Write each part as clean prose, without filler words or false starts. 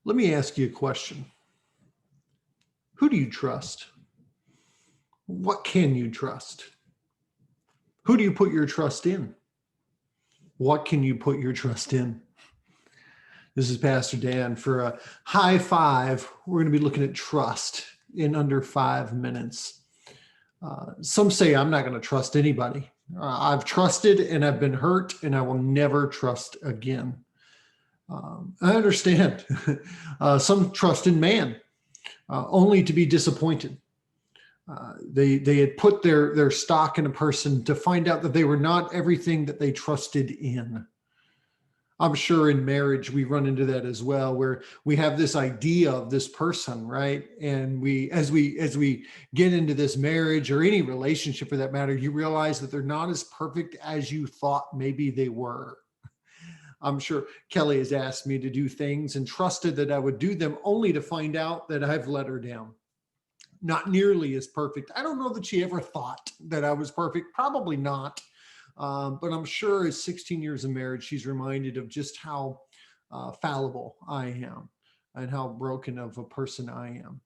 Let me ask you a question. Who do you trust? What can you trust? Who do you put your trust in? What can you put your trust in? This is Pastor Dan for a high five. We're going to be looking at trust in under 5 minutes. Some say I'm not going to trust anybody. I've trusted and I've been hurt, and I will never trust again. I understand. Some trust in man, only to be disappointed. They had put their stock in a person to find out that they were not everything that they trusted in. I'm sure in marriage we run into that as well, where we have this idea of this person, right? And as we get into this marriage or any relationship for that matter, you realize that they're not as perfect as you thought maybe they were. I'm sure Kelly has asked me to do things and trusted that I would do them, only to find out that I've let her down. Not nearly as perfect. I don't know that she ever thought that I was perfect. Probably not. But I'm sure as 16 years of marriage, she's reminded of just how fallible I am and how broken of a person I am.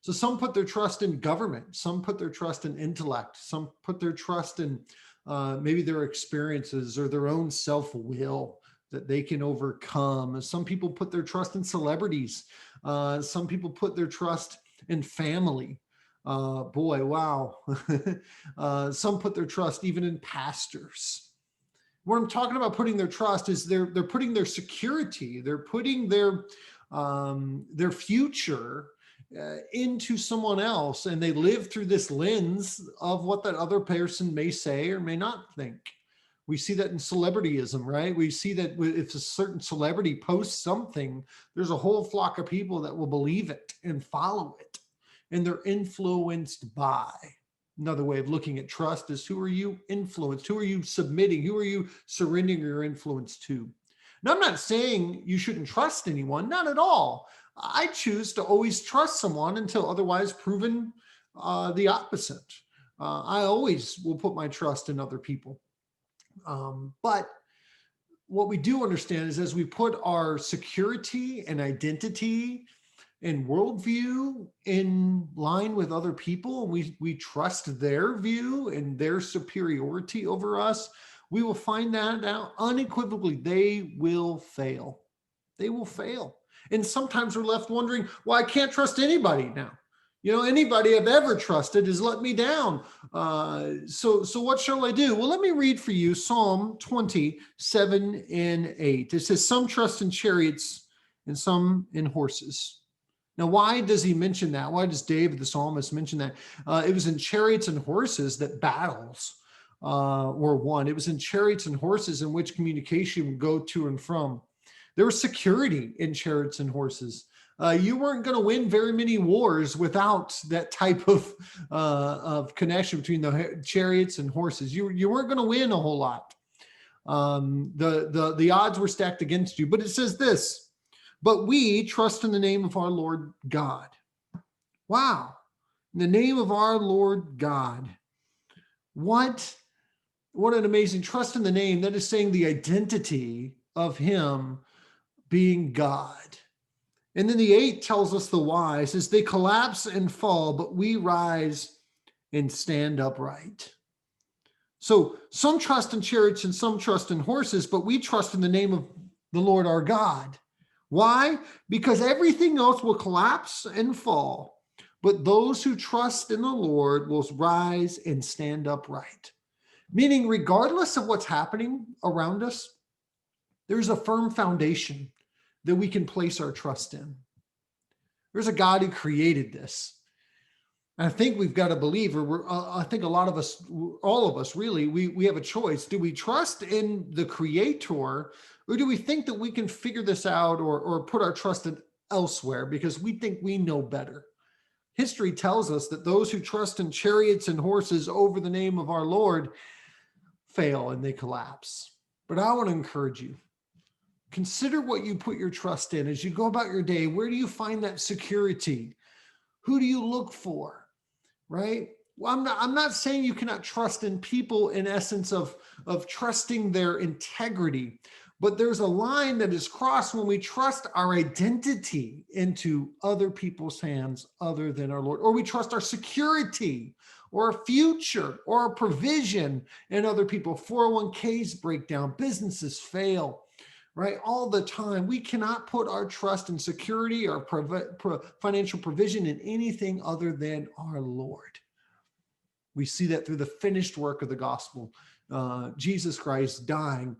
So some put their trust in government. Some put their trust in intellect. Some put their trust in maybe their experiences or their own self-will that they can overcome. Some people put their trust in celebrities. Some people put their trust in family. Boy, wow. Some put their trust even in pastors. What I'm talking about putting their trust is they're putting their security, they're putting their future into someone else, and they live through this lens of what that other person may say or may not think. We see that in celebrityism, right? We see that if a certain celebrity posts something, there's a whole flock of people that will believe it and follow it, and they're influenced by. Another way of looking at trust is, who are you influenced? Who are you submitting? Who are you surrendering your influence to? Now, I'm not saying you shouldn't trust anyone, not at all. I choose to always trust someone until otherwise proven the opposite. I always will put my trust in other people. But what we do understand is, as we put our security and identity and worldview in line with other people, we trust their view and their superiority over us, we will find that out unequivocally. They will fail. They will fail. And sometimes we're left wondering, well, I can't trust anybody now. Anybody I've ever trusted has let me down. So what shall I do? Well, let me read for you Psalm 27 and 8. It says, some trust in chariots and some in horses. Now, why does he mention that? Why does David, the psalmist, mention that? It was in chariots and horses that battles were won. It was in chariots and horses in which communication would go to and from. There was security in chariots and horses. You weren't going to win very many wars without that type of connection between the chariots and horses. You weren't going to win a whole lot. The odds were stacked against you. But it says this: but we trust in the name of our Lord God. Wow. In the name of our Lord God. What an amazing trust in the name. That is saying the identity of him being God. And then the 8 tells us the why. It says, they collapse and fall, but we rise and stand upright. So some trust in chariots and some trust in horses, but we trust in the name of the Lord our God. Why? Because everything else will collapse and fall, but those who trust in the Lord will rise and stand upright. Meaning, regardless of what's happening around us, there's a firm foundation that we can place our trust in. There's a God who created this. And I think we've got to believe, or I think a lot of us, all of us really, we have a choice. Do we trust in the Creator, or do we think that we can figure this out or put our trust in elsewhere because we think we know better? History tells us that those who trust in chariots and horses over the name of our Lord fail and they collapse. But I want to encourage you. Consider what you put your trust in as you go about your day. Where do you find that security? Who do you look for? Right? Well, I'm not saying you cannot trust in people in essence of trusting their integrity, But there's a line that is crossed when we trust our identity into other people's hands other than our Lord, or we trust our security or our future or our provision in other people. 401ks break down, businesses fail, right? All the time. We cannot put our trust in security or financial provision in anything other than our Lord. We see that through the finished work of the gospel. Jesus Christ dying.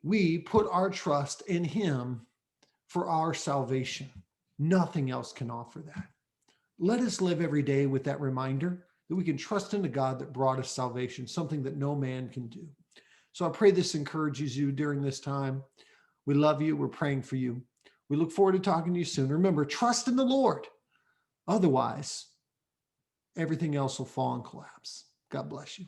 We put our trust in him for our salvation. Nothing else can offer that. Let us live every day with that reminder that we can trust in the God that brought us salvation, something that no man can do. So I pray this encourages you during this time. We love you. We're praying for you. We look forward to talking to you soon. Remember, trust in the Lord. Otherwise, everything else will fall and collapse. God bless you.